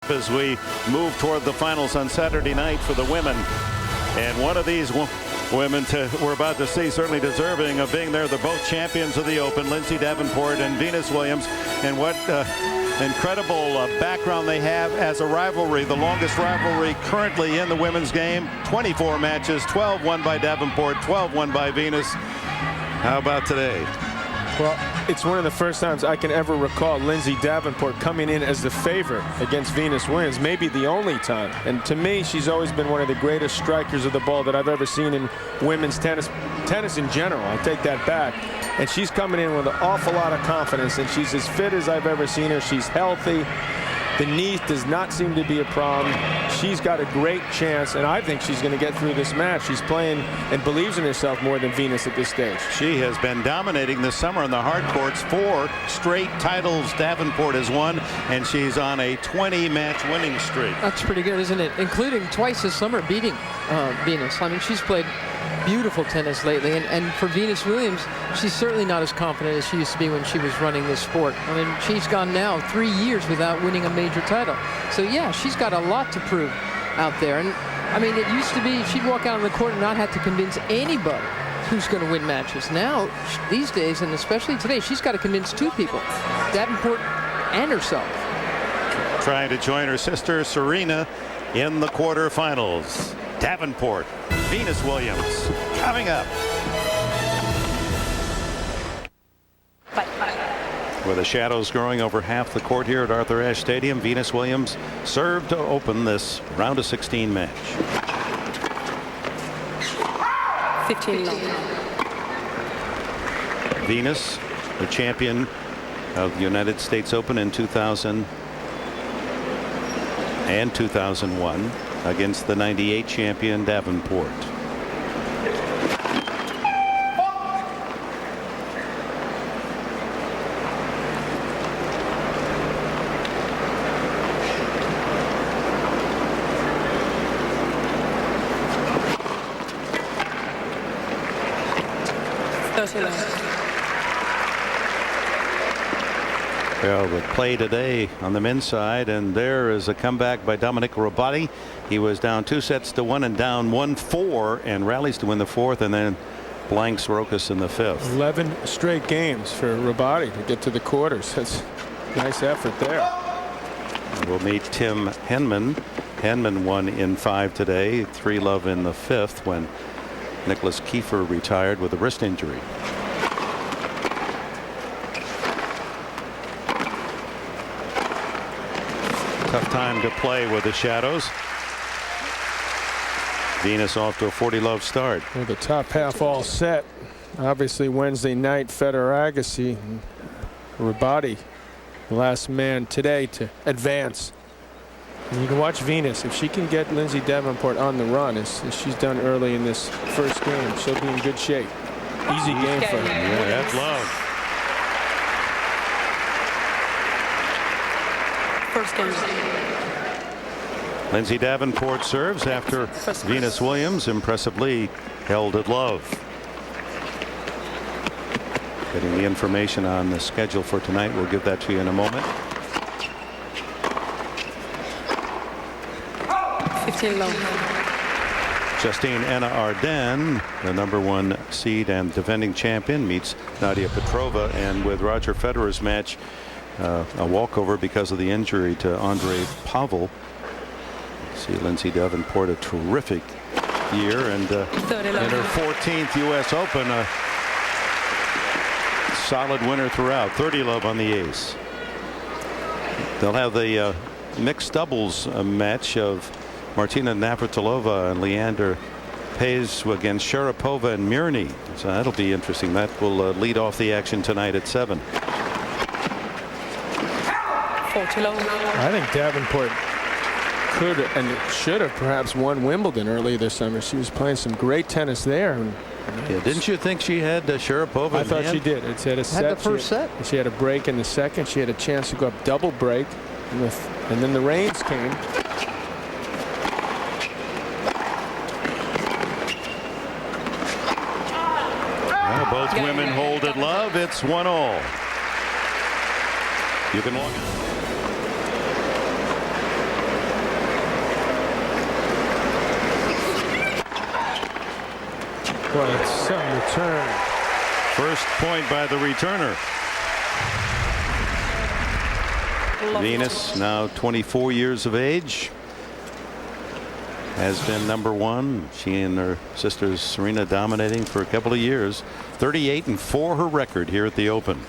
up as we move toward the finals on Saturday night for the women. And one of these women we're about to see certainly deserving of being there. They're both champions of the Open, Lindsay Davenport and Venus Williams. And what incredible background they have as a rivalry. The longest rivalry currently in the women's game. 24 matches, 12 won by Davenport, 12 won by Venus. How about today? Well, it's one of the first times I can ever recall Lindsay Davenport coming in as the favorite against Venus Williams, maybe the only time. And to me, she's always been one of the greatest strikers of the ball that I've ever seen in women's tennis in general. I take that back. And she's coming in with an awful lot of confidence, and she's as fit as I've ever seen her. She's healthy. The knee does not seem to be a problem. She's got a great chance, and I think she's going to get through this match. She's playing and believes in herself more than Venus at this stage. She has been dominating this summer on the hard courts. 4 straight titles Davenport has won, and she's on a 20-match winning streak. That's pretty good, isn't it? Including twice this summer beating Venus. I mean, she's played beautiful tennis lately, and for Venus Williams, she's certainly not as confident as she used to be when she was running this sport. I mean, she's gone now 3 years without winning a major title. So yeah, she's got a lot to prove out there. And I mean, it used to be she'd walk out on the court and not have to convince anybody who's going to win matches. Now, these days, and especially today, she's got to convince 2 people, Davenport and herself. Trying to join her sister Serena in the quarterfinals. Davenport, Venus Williams, coming up. With the shadows growing over half the court here at Arthur Ashe Stadium, Venus Williams served to open this round of 16 match. 15-9. Venus, the champion of the United States Open in 2000 and 2001 against the '98 champion Davenport. Well, the play today on the men's side, and there is a comeback by Dominic Robati. He was down 2-1 and down 1-4 and rallies to win the 4th, and then blanks Sorokas in the 5th. 11 straight games for Robati to get to the quarters. That's a nice effort there. We'll meet Tim Henman. Henman won in 5 today, 3-love in the 5th when Nicholas Kiefer retired with a wrist injury. Tough time to play with the shadows. Venus off to a 40-love start. Well, the top half all set. Obviously Wednesday night, Federer Agassi, Robati, the last man today to advance. And you can watch Venus. If she can get Lindsay Davenport on the run, as she's done early in this first game, she'll be in good shape. Easy game for her. Yeah, that's love. First game. Lindsay Davenport serves after Venus Williams impressively held at love. Getting the information on the schedule for tonight. We'll give that to you in a moment. 15-love. Justine Anna Arden, the #1 seed and defending champion, meets Nadia Petrova, and with Roger Federer's match a walkover because of the injury to Andre Pavel. See Lindsay Davenport, a terrific year, and in her 14th U.S. Open, a solid winner throughout. 30-love on the ace. They'll have the mixed doubles match of Martina Navratilova and Leander Paes against Sharapova and Mirny. So that'll be interesting. That will lead off the action tonight at 7. I think Davenport could and should have perhaps won Wimbledon earlier this summer. She was playing some great tennis there. Yeah, didn't you think she had Sharapova? I thought she did. It's had a set. Had the first set. She had a break in the second. She had a chance to go up double break, and then the rains came. Well, both women hold at love. It's 1-all. You can log in. Boy, it's some return. First point by the returner. Venus, now 24 years of age, has been #1. She and her sister Serena dominating for a couple of years. 38-4 her record here at the Open.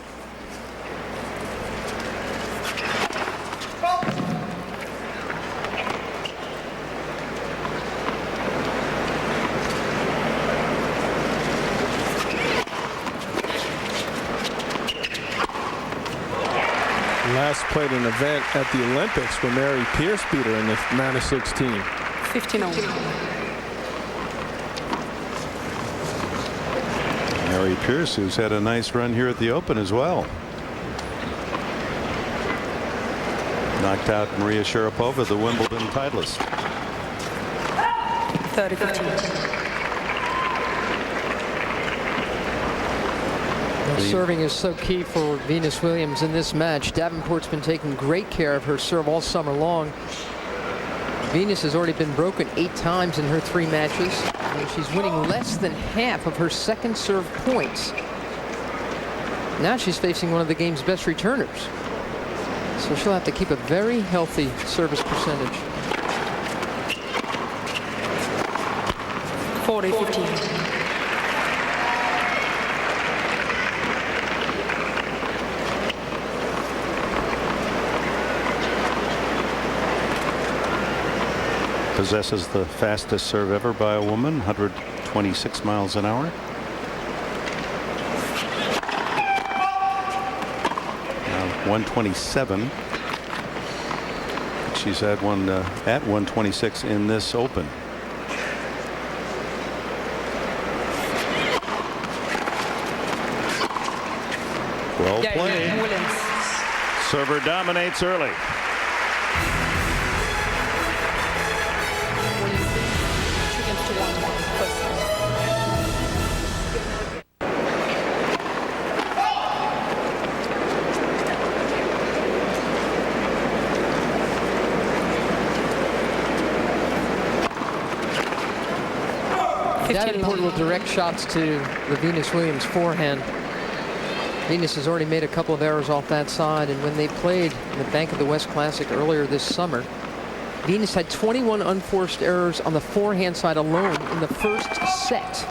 Last played an event at the Olympics where Mary Pierce beat her in the round of 16. 15-0. Mary Pierce, who's had a nice run here at the Open as well. Knocked out Maria Sharapova, the Wimbledon titleist. 30-15. Serving is so key for Venus Williams in this match. Davenport's been taking great care of her serve all summer long. Venus has already been broken 8 times in her 3 matches, and she's winning less than half of her second serve points. Now she's facing one of the game's best returners, so she'll have to keep a very healthy service percentage. 40-15. Possesses the fastest serve ever by a woman, 126 miles an hour. Now 127. She's had one at 126 in this Open. Well played. Server dominates early. Davenport will direct shots to the Venus Williams forehand. Venus has already made a couple of errors off that side, and when they played in the Bank of the West Classic earlier this summer, Venus had 21 unforced errors on the forehand side alone in the first set.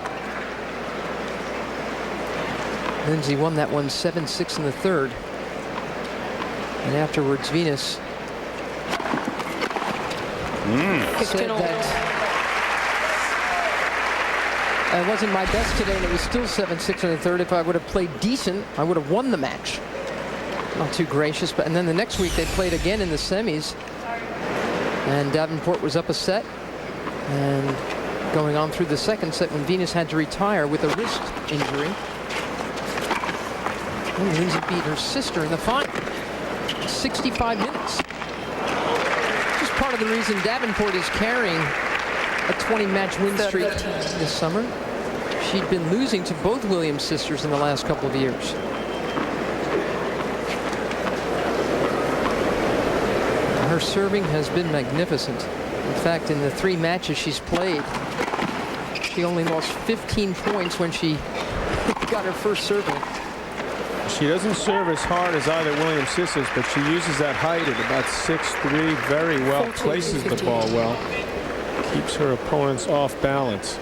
Lindsay won that one 7-6 in the third. And afterwards, Venus said that it wasn't my best today, and it was still 7-6 in the third. If I would have played decent, I would have won the match. Not too gracious, but and then the next week they played again in the semis, and Davenport was up a set, and going on through the second set when Venus had to retire with a wrist injury. And Lindsay beat her sister in the final. 65 minutes. Just part of the reason Davenport is carrying a 20-match win streak this summer. She'd been losing to both Williams sisters in the last couple of years. Her serving has been magnificent. In fact, in the 3 matches she's played, she only lost 15 points when she got her first serving. She doesn't serve as hard as either Williams sisters, but she uses that height at about 6'3", very well, places the ball well. Keeps her opponents off balance.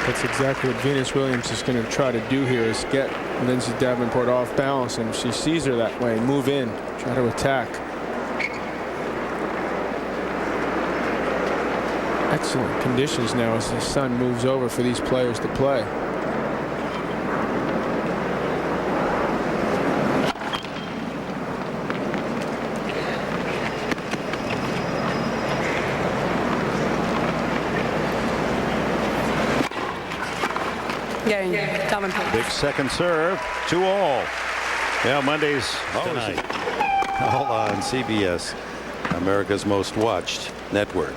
That's exactly what Venus Williams is going to try to do here, is get Lindsay Davenport off balance, and if she sees her that way, move in, try to attack. Excellent conditions now as the sun moves over for these players to play. Game. Davenport. Big second serve. 2-all. Yeah, Mondays tonight. All on CBS, America's most watched network.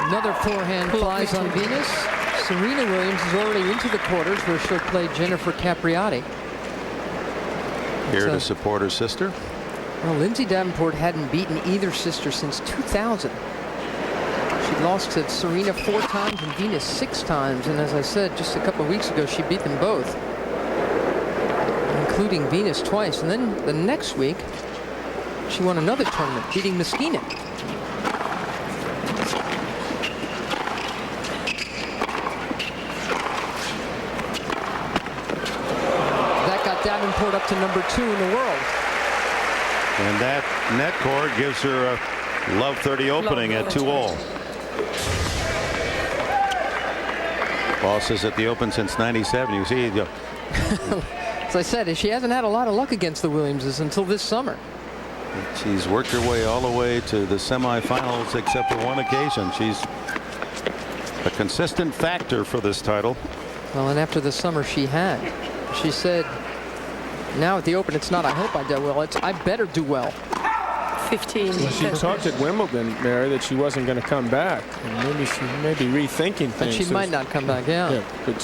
Another forehand flies on Venus. Serena Williams is already into the quarters where she'll play Jennifer Capriati. Here to support her sister. Well, Lindsay Davenport hadn't beaten either sister since 2000. She lost to Serena 4 times and Venus 6 times. And as I said just a couple of weeks ago, she beat them both, including Venus twice. And then the next week, she won another tournament, beating Muskina. Davenport up to number 2 in the world. And that net cord gives her a love 30 opening at 2-all. Losses at the Open since '97. You see, as I said, she hasn't had a lot of luck against the Williamses until this summer. She's worked her way all the way to the semifinals, except for one occasion. She's a consistent factor for this title. Well, and after the summer she said, now at the Open, it's not I hope I do well, it's I better do well. 15. Well, she talked at Wimbledon, Mary, that she wasn't going to come back. And maybe she may be rethinking things. But she might not come back, yeah. But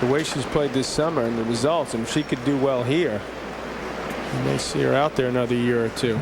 the way she's played this summer and the results, and if she could do well here, you may see her out there another year or 2.